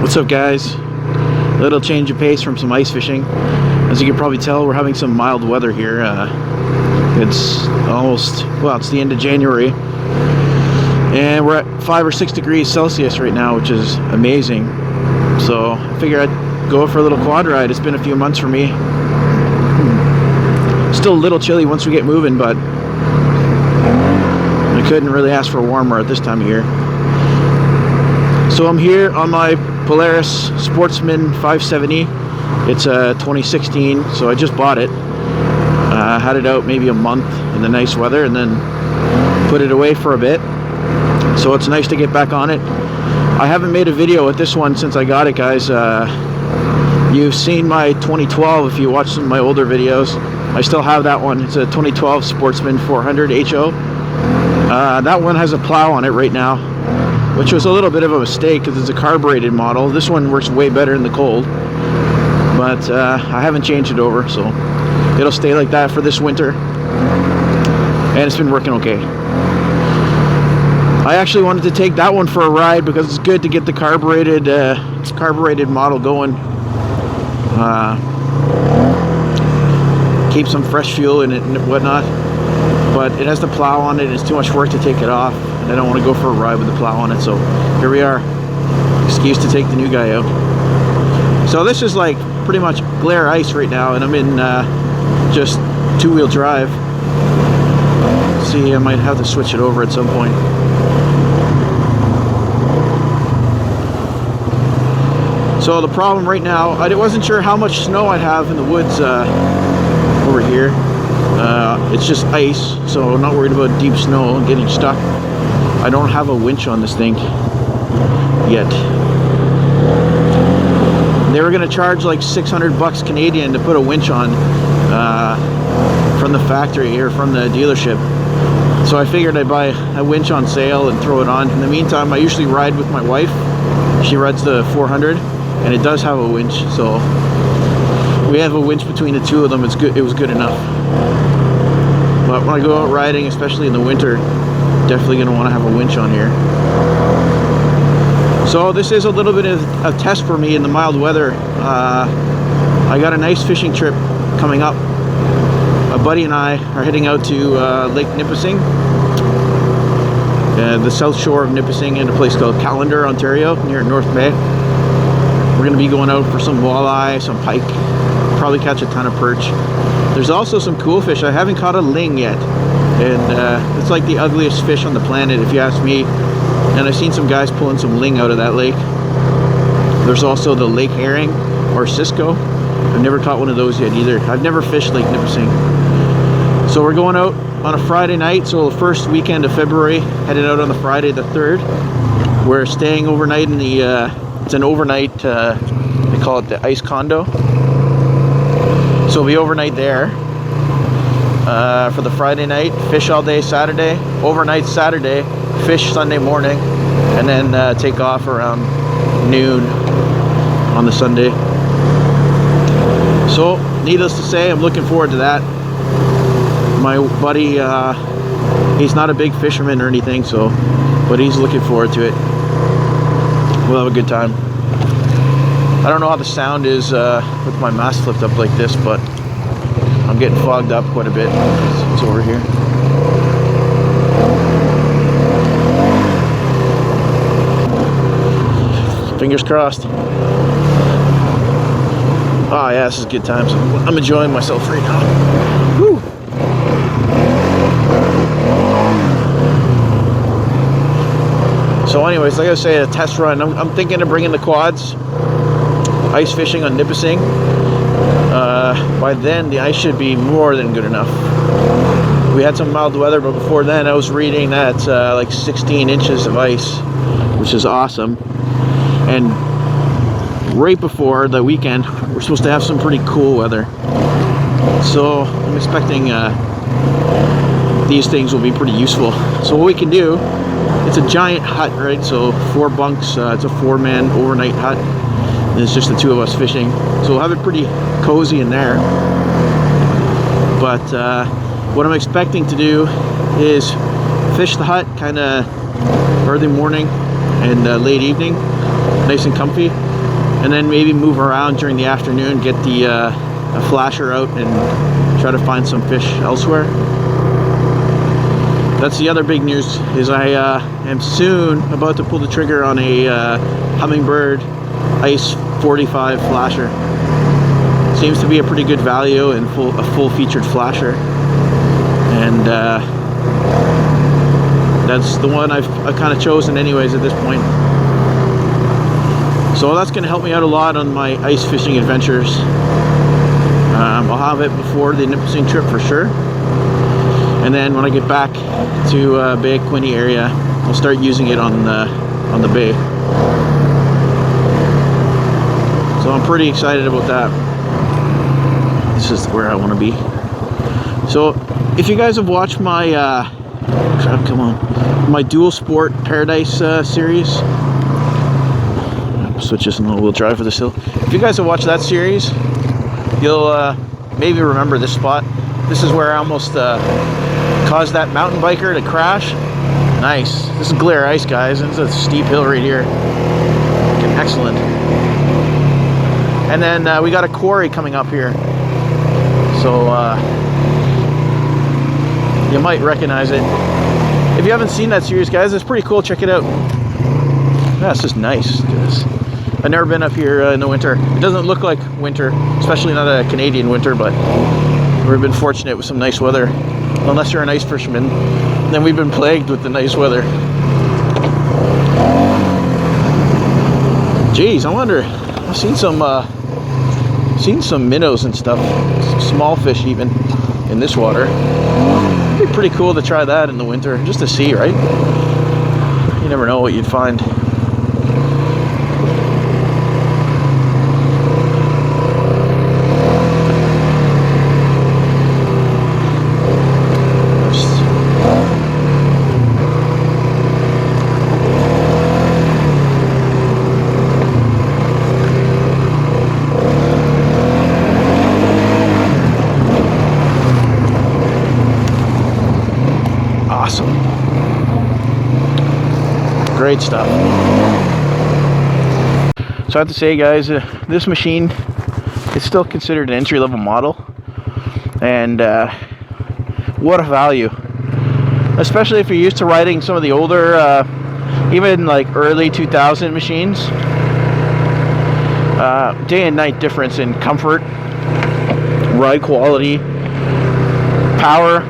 What's up, guys? A little change of pace from some ice fishing. As you can probably tell, we're having some mild weather here. It's almost, well, it's the end of January, and we're at 5 or 6 degrees Celsius right now, which is amazing. So I figured I'd go for a little quad ride. It's been a few months for me. Still a little chilly once we get moving, but I couldn't really ask for warmer at this time of year. So I'm here on my Polaris Sportsman 570. It's a 2016, so I just bought it. Had it out maybe a month in the nice weather and then put it away for a bit. So it's nice to get back on it. I haven't made a video with this one since I got it, guys. You've seen my 2012 if you watch some of my older videos. I still have that one. It's a 2012 Sportsman 400 HO. That one has a plow on it right now, which was a little bit of a mistake because it's a carbureted model. This one works way better in the cold, but I haven't changed it over, so it'll stay like that for this winter, and it's been working okay. I actually wanted to take that one for a ride because it's good to get the carbureted model going. Keep some fresh fuel in it and whatnot, but it has the plow on it. It's too much work to take it off, and I don't want to go for a ride with the plow on it. So here we are. Excuse to take the new guy out. So this is like pretty much glare ice right now, and I'm in just two-wheel drive. See, I might have to switch it over at some point. So the problem right now, I wasn't sure how much snow I'd have in the woods over here. It's just ice, so I'm not worried about deep snow and getting stuck. I don't have a winch on this thing yet. They were gonna charge like 600 bucks Canadian to put a winch on from the factory or from the dealership. So I figured I'd buy a winch on sale and throw it on. In the meantime, I usually ride with my wife. She rides the 400, and it does have a winch, so we have a winch between the two of them. It's good. It was good enough. But when I go out riding, especially in the winter, definitely going to want to have a winch on here. So this is a little bit of a test for me in the mild weather. I got a nice fishing trip coming up. A buddy and I are heading out to Lake Nipissing, the south shore of Nipissing, in a place called Callander, Ontario, near North Bay. We're going to be going out for some walleye, some pike, probably catch a ton of perch. There's also some cool fish. I haven't caught a ling yet, and it's like the ugliest fish on the planet if you ask me. And I've seen some guys pulling some ling out of that lake. There's also the lake herring or Cisco. I've never caught one of those yet either. I've never fished Lake Nipissing. So we're going out on a Friday night, so the first weekend of February, headed out on the Friday the 3rd. We're staying overnight in the it's an overnight, they call it the ice condo. So we'll be overnight there for the Friday night, fish all day Saturday, overnight Saturday, fish Sunday morning, and then take off around noon on the Sunday. So needless to say, I'm looking forward to that. My buddy, he's not a big fisherman or anything, so, but he's looking forward to it. We'll have a good time. I don't know how the sound is with my mask flipped up like this, but I'm getting fogged up quite a bit. It's over here. Fingers crossed. Oh yeah, this is good times. I'm enjoying myself right now. Woo! So anyways, like I say, a test run. I'm thinking of bringing the quads, ice fishing on Nipissing. By then, the ice should be more than good enough. We had some mild weather, but before then, I was reading that like 16 inches of ice, which is awesome. And right before the weekend, we're supposed to have some pretty cool weather. So I'm expecting these things will be pretty useful. So what we can do, it's a giant hut, right? So 4 bunks, it's a 4-man overnight hut. And it's just the two of us fishing. So we'll have it pretty cozy in there. But what I'm expecting to do is fish the hut kind of early morning and late evening, nice and comfy, and then maybe move around during the afternoon, get the a flasher out and try to find some fish elsewhere. That's the other big news, is I am soon about to pull the trigger on a Humminbird Ice 45 flasher. Seems to be a pretty good value and a full featured flasher, and that's the one I've kind of chosen anyways at this point. So that's going to help me out a lot on my ice fishing adventures. I'll have it before the Nipissing trip for sure, and then when I get back to Bay Quinte area, I'll start using it on the bay. So I'm pretty excited about that. This is where I want to be. So if you guys have watched my my Dual Sport Paradise series, switch this in a wheel drive for this hill. If you guys have watched that series, you'll maybe remember this spot. This is where I almost caused that mountain biker to crash. Nice. This is Glare Ice, guys, and it's a steep hill right here. Excellent. And then we got a quarry coming up here, so you might recognize it. If you haven't seen that series, guys, it's pretty cool. Check it out. Yeah, it's just nice. I've never been up here in the winter. It doesn't look like winter, especially not a Canadian winter, but we've been fortunate with some nice weather. Unless you're an ice fisherman, then we've been plagued with the nice weather. Geez, I wonder, I've seen some minnows and stuff, some small fish even in this water. It'd be pretty cool to try that in the winter, just to see, right? You never know what you'd find. Awesome. Great stuff. So I have to say, guys, this machine is still considered an entry-level model, and what a value, especially if you're used to riding some of the older even like early 2000 machines. Day and night difference in comfort, ride quality, power.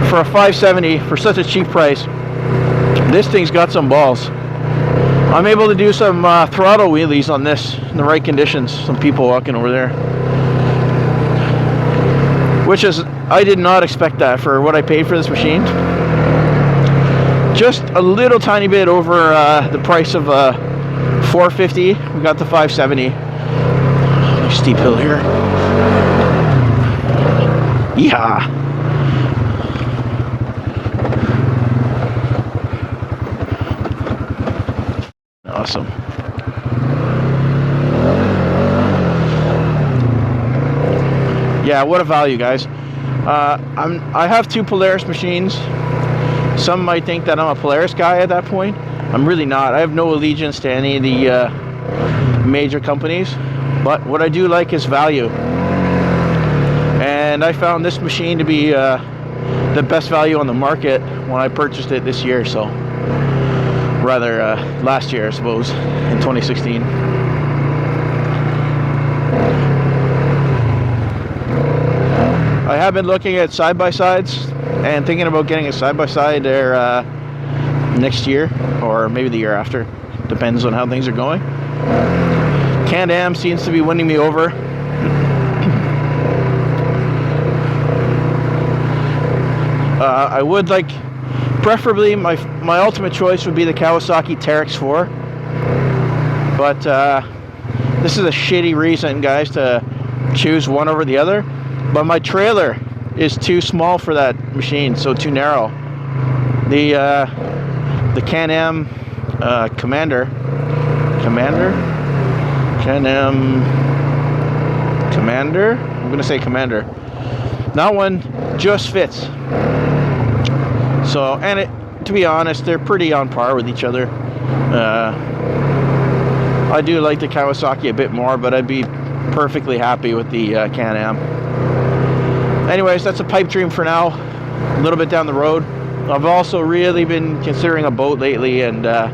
For a 570 for such a cheap price, this thing's got some balls. I'm able to do some throttle wheelies on this in the right conditions. Some people walking over there, which is, I did not expect that for what I paid for this machine. Just a little tiny bit over the price of $450. We got the 570. Steep hill here. Yeah. Awesome. Yeah, what a value, guys. I have two Polaris machines. Some might think that I'm a Polaris guy at that point. I'm really not. I have no allegiance to any of the major companies, but what I do like is value. And I found this machine to be the best value on the market when I purchased it this year, so rather last year, I suppose, in 2016. I have been looking at side-by-sides and thinking about getting a side-by-side there next year, or maybe the year after. Depends on how things are going. Can-Am seems to be winning me over. I would like, preferably, my ultimate choice would be the Kawasaki Teryx 4, but this is a shitty reason, guys, to choose one over the other. But my trailer is too small for that machine, so too narrow. The Can-Am Commander, Can-Am Commander. I'm gonna say Commander. That one just fits. So, and to be honest, they're pretty on par with each other. I do like the Kawasaki a bit more, but I'd be perfectly happy with the Can-Am. Anyways, that's a pipe dream for now. A little bit down the road. I've also really been considering a boat lately, and a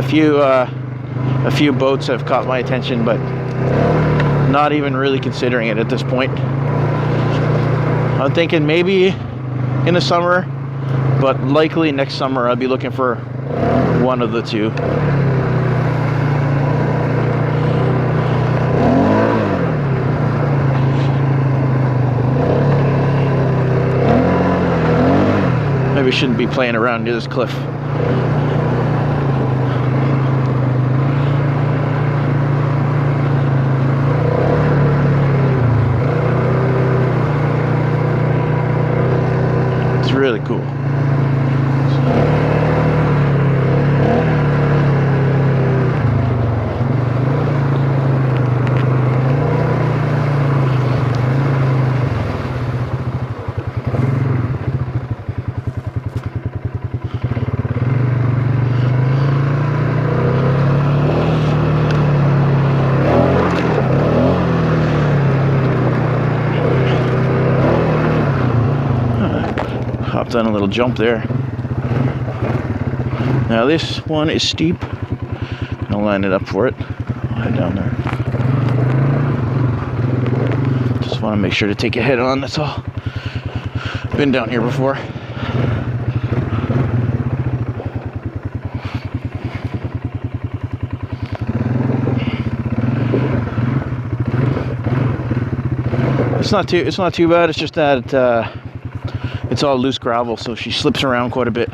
few boats have caught my attention, but not even really considering it at this point. I'm thinking maybe in the summer, but likely next summer I'll be looking for one of the two. Maybe shouldn't be playing around near this cliff. It's really cool. Hopped on a little jump there. Now this one is steep. I'll line it up for it. I'll head down there. Just want to make sure to take a head on, that's all. Been down here before. It's not too bad. It's just that it's all loose gravel, so she slips around quite a bit.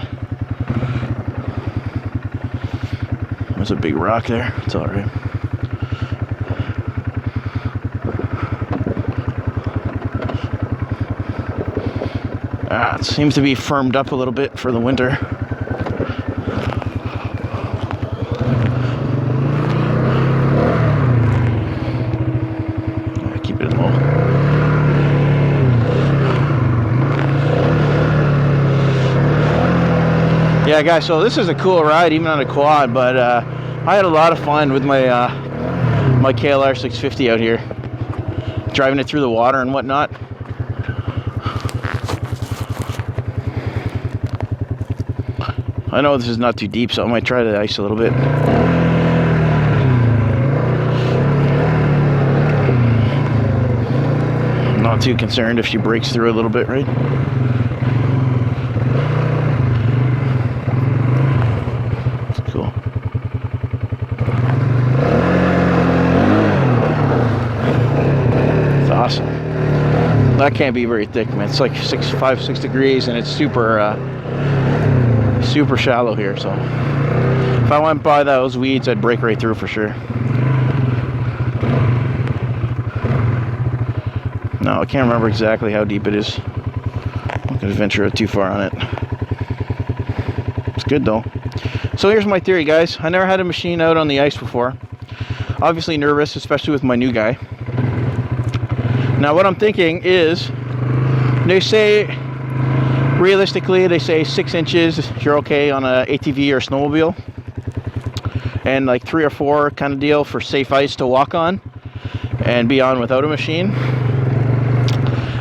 There's a big rock there. It's all right. It seems to be firmed up a little bit for the winter. Keep it low. Yeah, guys, so this is a cool ride, even on a quad, but I had a lot of fun with my my KLR 650 out here, driving it through the water and whatnot. I know this is not too deep, so I might try to ice a little bit. I'm not too concerned if she breaks through a little bit, right? Cool. It's awesome. That can't be very thick, man. It's like 6 degrees, and it's super super shallow here. So if I went by those weeds, I'd break right through for sure. No, I can't remember exactly how deep it is. I'm not gonna venture out too far on it. It's good though. So here's my theory, guys. I never had a machine out on the ice before. Obviously nervous, especially with my new guy. Now what I'm thinking is, they say, realistically, they say 6 inches, you're okay on a ATV or a snowmobile. And like 3 or 4 kind of deal for safe ice to walk on and be on without a machine.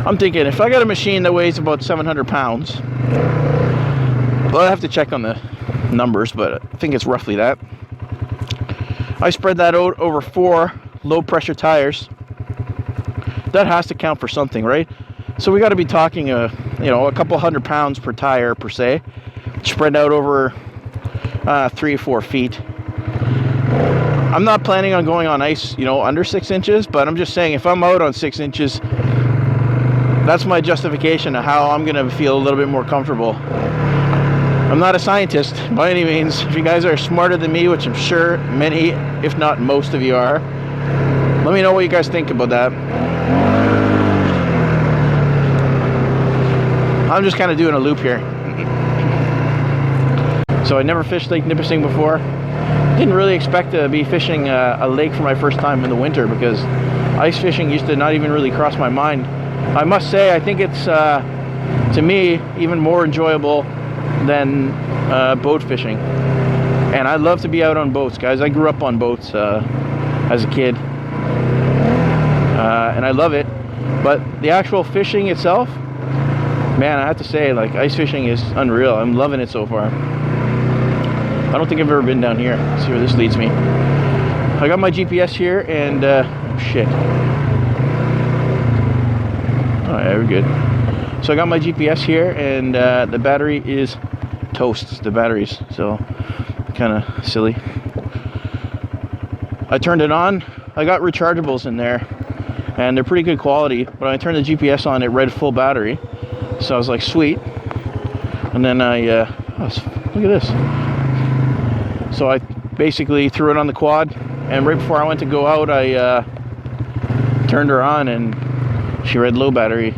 I'm thinking if I got a machine that weighs about 700 pounds, well, I have to check on the numbers, but I think it's roughly that. I spread that out over 4 low pressure tires. That has to count for something, right? So we got to be talking a couple 100 pounds per tire per se, spread out over 3 or 4 feet. I'm not planning on going on ice, under 6 inches, but I'm just saying if I'm out on 6 inches, that's my justification of how I'm going to feel a little bit more comfortable. I'm not a scientist by any means. If you guys are smarter than me, which I'm sure many, if not most of you are, let me know what you guys think about that. I'm just kind of doing a loop here. So I never fished Lake Nipissing before. Didn't really expect to be fishing a lake for my first time in the winter, because ice fishing used to not even really cross my mind. I must say, I think it's, to me, even more enjoyable than boat fishing. And I love to be out on boats, guys. I grew up on boats as a kid, and I love it. But the actual fishing itself, man, I have to say, like, ice fishing is unreal. I'm loving it so far. I don't think I've ever been down here. Let's see where this leads me. I got my GPS here, and oh shit. Oh yeah, we're good. So I got my GPS here, and the battery is toast. The batteries, so kind of silly. I turned it on. I got rechargeables in there, and they're pretty good quality. But when I turned the GPS on, it read full battery, so I was like, sweet. And then I look at this. So I basically threw it on the quad, and right before I went to go out, I turned her on, and she read low battery.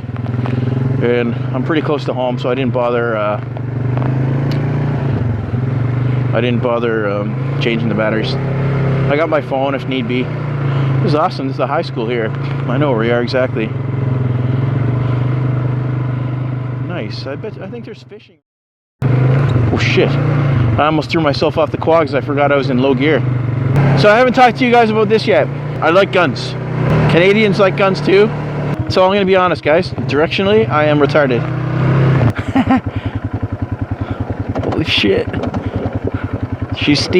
And I'm pretty close to home, so I didn't bother changing the batteries. I got my phone if need be. This is awesome. This is the high school here. I know where we are exactly. Nice. I think there's fishing. Oh shit. I almost threw myself off the quad because I forgot I was in low gear. So I haven't talked to you guys about this yet. I like guns. Canadians like guns too. So I'm going to be honest, guys. Directionally, I am retarded. Holy shit. She's steep.